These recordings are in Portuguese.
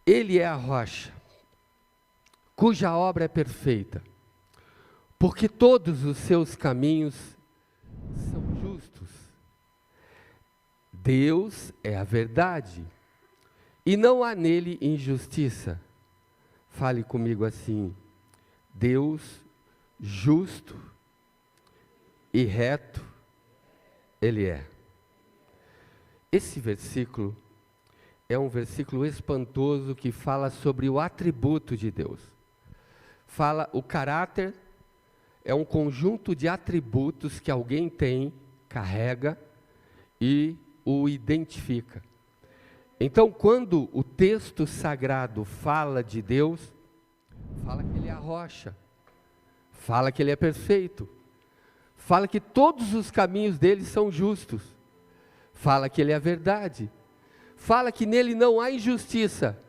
Ele é a rocha, cuja obra é perfeita, porque todos os seus caminhos são justos. Deus é a verdade, e não há nele injustiça. Fale comigo assim: Deus justo e reto, Ele é. Esse versículo é um versículo espantoso que fala sobre o atributo de Deus. Fala, o caráter é um conjunto de atributos que alguém tem, carrega e o identifica. Então, quando o texto sagrado fala de Deus, fala que Ele é a rocha, fala que Ele é perfeito, fala que todos os caminhos dele são justos, fala que Ele é a verdade, fala que nele não há injustiça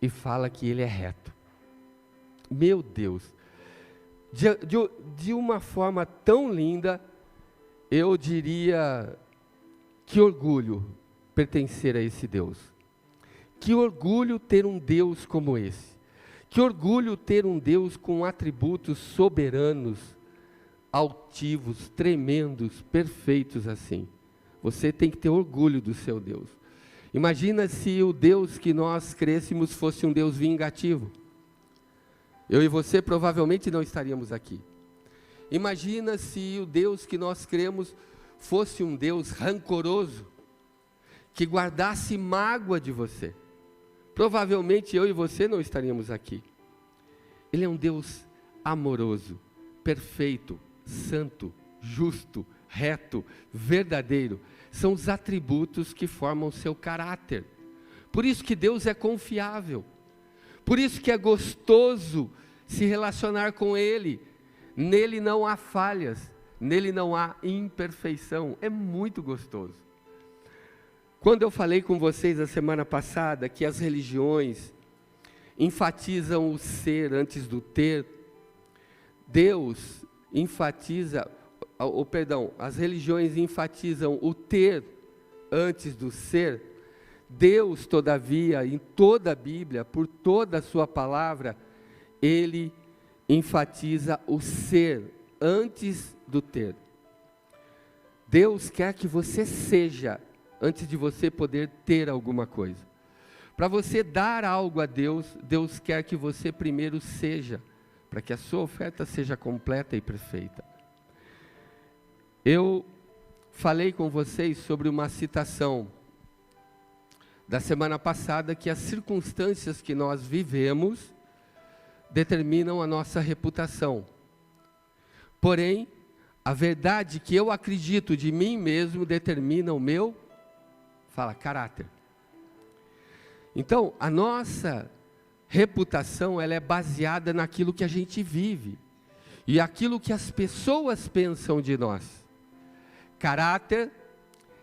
e fala que Ele é reto. Meu Deus, de uma forma tão linda, eu diria, que orgulho pertencer a esse Deus. Que orgulho ter um Deus como esse. Que orgulho ter um Deus com atributos soberanos, altivos, tremendos, perfeitos assim. Você tem que ter orgulho do seu Deus. Imagina se o Deus que nós crescemos fosse um Deus vingativo. Eu e você provavelmente não estaríamos aqui. Imagina se o Deus que nós cremos fosse um Deus rancoroso, que guardasse mágoa de você. Provavelmente eu e você não estaríamos aqui. Ele é um Deus amoroso, perfeito, santo, justo, reto, verdadeiro. São os atributos que formam o seu caráter. Por isso que Deus é confiável. Por isso que é gostoso se relacionar com Ele. Nele não há falhas, nele não há imperfeição. É muito gostoso. Quando eu falei com vocês a semana passada que as religiões enfatizam o ser antes do ter, Deus enfatiza, as religiões enfatizam o ter antes do ser. Deus, todavia, em toda a Bíblia, por toda a sua palavra, Ele enfatiza o ser antes do ter. Deus quer que você seja antes de você poder ter alguma coisa. Para você dar algo a Deus, Deus quer que você primeiro seja, para que a sua oferta seja completa e perfeita. Eu falei com vocês sobre uma citação da semana passada, que as circunstâncias que nós vivemos determinam a nossa reputação. Porém, a verdade que eu acredito de mim mesmo determina o meu, caráter. Então, a nossa reputação, ela é baseada naquilo que a gente vive e aquilo que as pessoas pensam de nós. Caráter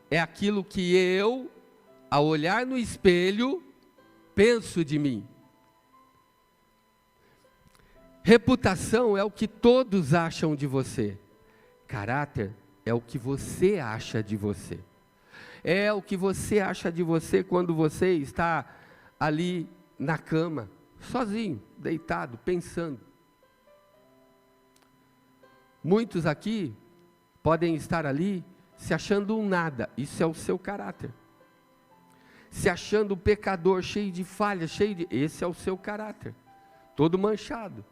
é aquilo que eu, ao olhar no espelho, penso de mim. Reputação é o que todos acham de você. Caráter é o que você acha de você. É o que você acha de você quando você está ali na cama, sozinho, deitado, pensando. Muitos aqui podem estar ali se achando um nada. Isso é o seu caráter. Se achando um pecador, cheio de falhas, esse é o seu caráter, todo manchado.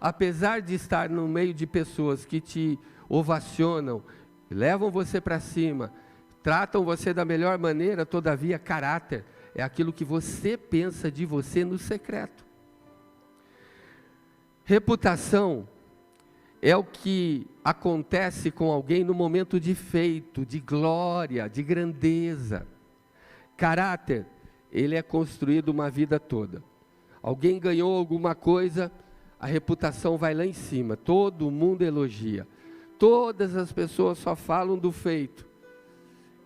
Apesar de estar no meio de pessoas que te ovacionam, levam você para cima, tratam você da melhor maneira, todavia caráter é aquilo que você pensa de você no secreto. Reputação é o que acontece com alguém no momento de feito, de glória, de grandeza. Caráter, ele é construído uma vida toda. Alguém ganhou alguma coisa, a reputação vai lá em cima, todo mundo elogia. Todas as pessoas só falam do feito.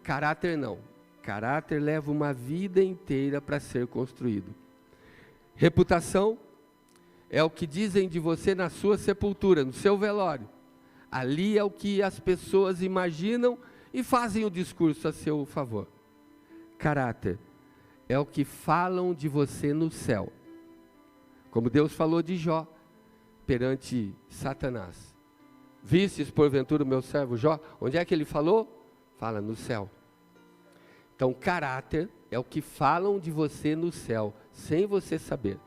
Caráter não. Caráter leva uma vida inteira para ser construído. Reputação é o que dizem de você na sua sepultura, no seu velório. Ali é o que as pessoas imaginam e fazem o discurso a seu favor. Caráter é o que falam de você no céu. Como Deus falou de Jó perante Satanás. Vistes porventura o meu servo Jó? Onde é que ele falou? Fala no céu. Então, caráter é o que falam de você no céu, sem você saber.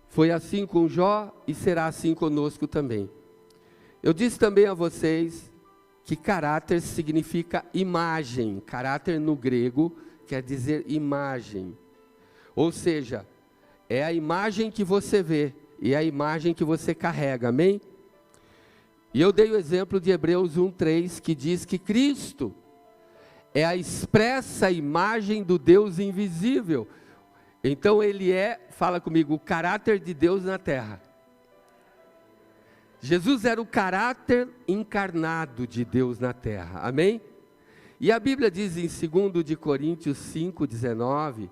Foi assim com Jó e será assim conosco também. Eu disse também a vocês que caráter significa imagem. Caráter no grego quer dizer imagem. Ou seja, é a imagem que você vê e a imagem que você carrega, amém? E eu dei o exemplo de Hebreus 1:3, que diz que Cristo é a expressa imagem do Deus invisível. Então ele é, fala comigo, o caráter de Deus na terra. Jesus era o caráter encarnado de Deus na terra, amém? E a Bíblia diz em 2 de Coríntios 5:19,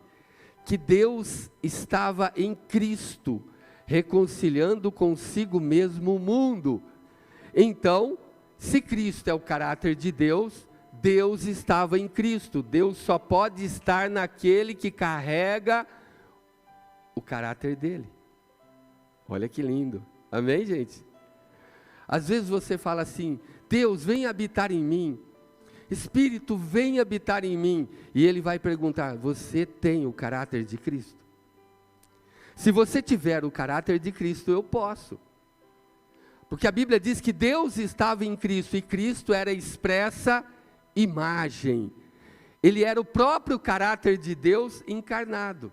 que Deus estava em Cristo, reconciliando consigo mesmo o mundo. Então, se Cristo é o caráter de Deus, Deus estava em Cristo. Deus só pode estar naquele que carrega o caráter dele. Olha que lindo, amém, gente? Às vezes você fala assim, Deus, vem habitar em mim. Espírito, vem habitar em mim. E ele vai perguntar, você tem o caráter de Cristo? Se você tiver o caráter de Cristo, eu posso. Porque a Bíblia diz que Deus estava em Cristo, e Cristo era a expressa imagem. Ele era o próprio caráter de Deus encarnado.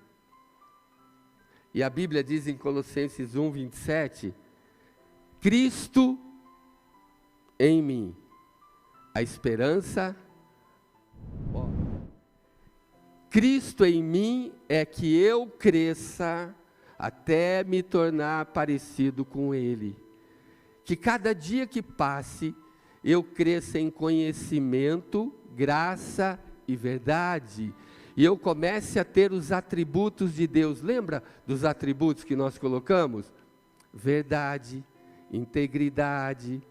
E a Bíblia diz em Colossenses 1:27, Cristo em mim, a esperança. Cristo em mim é que eu cresça até me tornar parecido com Ele. Que cada dia que passe, eu cresça em conhecimento, graça e verdade. E eu comece a ter os atributos de Deus. Lembra dos atributos que nós colocamos? Verdade, integridade,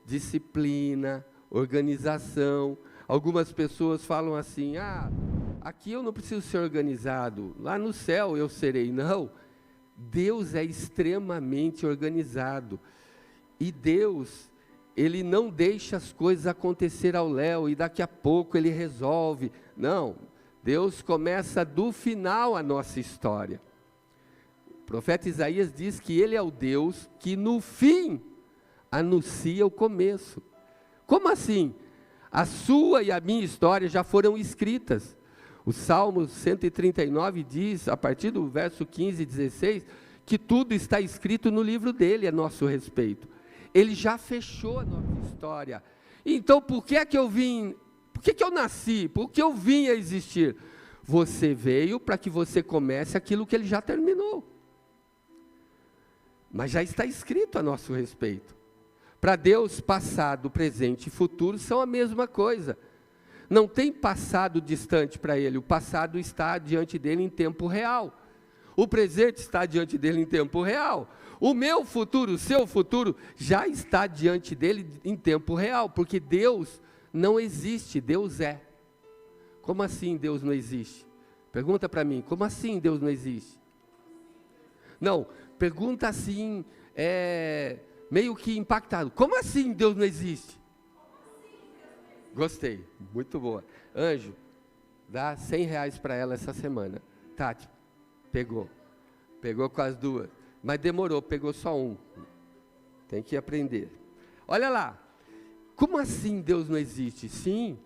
disciplina, organização. Algumas pessoas falam assim, aqui eu não preciso ser organizado, lá no céu eu serei. Não, Deus é extremamente organizado. E Deus, Ele não deixa as coisas acontecer ao léu e daqui a pouco Ele resolve. Não, Deus começa do final a nossa história. O profeta Isaías diz que Ele é o Deus que no fim anuncia o começo. Como assim? A sua e a minha história já foram escritas. O Salmo 139 diz, a partir do verso 15 e 16, que tudo está escrito no livro dele a nosso respeito. Ele já fechou a nossa história. Então, por que é que eu vim? Por que eu nasci? Por que eu vim a existir? Você veio para que você comece aquilo que ele já terminou. Mas já está escrito a nosso respeito. Para Deus, passado, presente e futuro são a mesma coisa. Não tem passado distante para Ele. O passado está diante dele em tempo real. O presente está diante dele em tempo real. O meu futuro, o seu futuro, já está diante dele em tempo real, porque Deus não existe, Deus é. Como assim Deus não existe? Pergunta para mim, como assim Deus não existe? Não, pergunta assim, meio que impactado. Como assim Deus não existe? Gostei, muito boa. Anjo, dá R$100 para ela essa semana. Tati, pegou com as duas. Mas demorou, pegou só um. Tem que aprender. Olha lá. Como assim Deus não existe? Sim,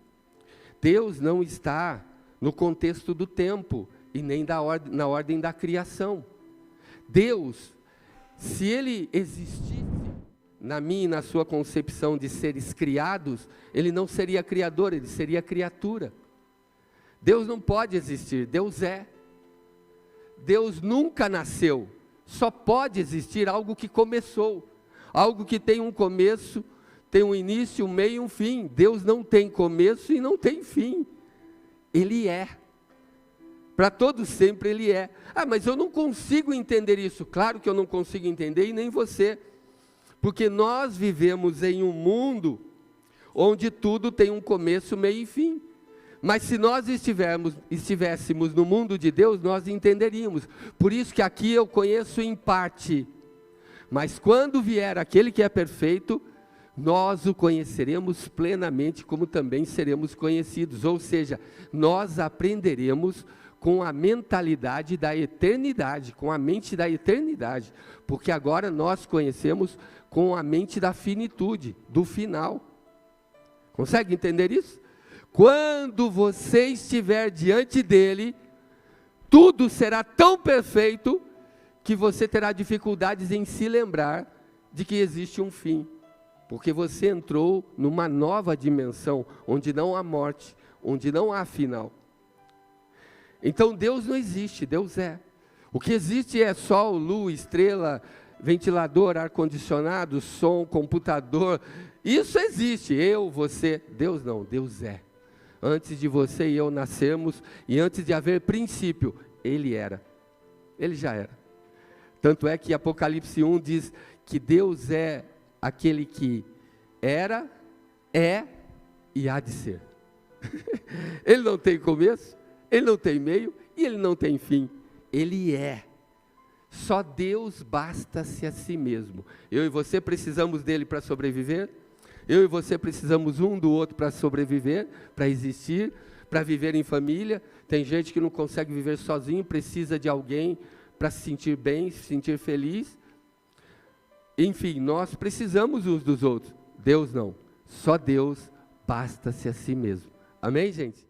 Deus não está no contexto do tempo e nem na ordem da criação. Deus, se Ele existisse na minha e na sua concepção de seres criados, Ele não seria criador, Ele seria criatura. Deus não pode existir, Deus é. Deus nunca nasceu. Só pode existir algo que começou, algo que tem um começo, tem um início, um meio e um fim. Deus não tem começo e não tem fim. Ele é. Para todos sempre Ele é. Mas eu não consigo entender isso. Claro que eu não consigo entender e nem você. Porque nós vivemos em um mundo onde tudo tem um começo, meio e fim. Mas se nós estivéssemos no mundo de Deus, nós entenderíamos. Por isso que aqui eu conheço em parte. Mas quando vier aquele que é perfeito, nós o conheceremos plenamente, como também seremos conhecidos. Ou seja, nós aprenderemos com a mentalidade da eternidade, com a mente da eternidade. Porque agora nós conhecemos com a mente da finitude, do final. Consegue entender isso? Quando você estiver diante dele, tudo será tão perfeito que você terá dificuldades em se lembrar de que existe um fim. Porque você entrou numa nova dimensão, onde não há morte, onde não há final. Então Deus não existe, Deus é. O que existe é sol, luz, estrela, ventilador, ar-condicionado, som, computador. Isso existe, eu, você, Deus não, Deus é. Antes de você e eu nascermos, e antes de haver princípio, Ele era. Ele já era. Tanto é que Apocalipse 1 diz que Deus é aquele que era, é e há de ser. Ele não tem começo, Ele não tem meio e Ele não tem fim. Ele é. Só Deus basta-se a si mesmo. Eu e você precisamos dele para sobreviver. Eu e você precisamos um do outro para sobreviver, para existir, para viver em família. Tem gente que não consegue viver sozinho, precisa de alguém para se sentir bem, se sentir feliz. Enfim, nós precisamos uns dos outros. Deus não. Só Deus basta-se a si mesmo. Amém, gente?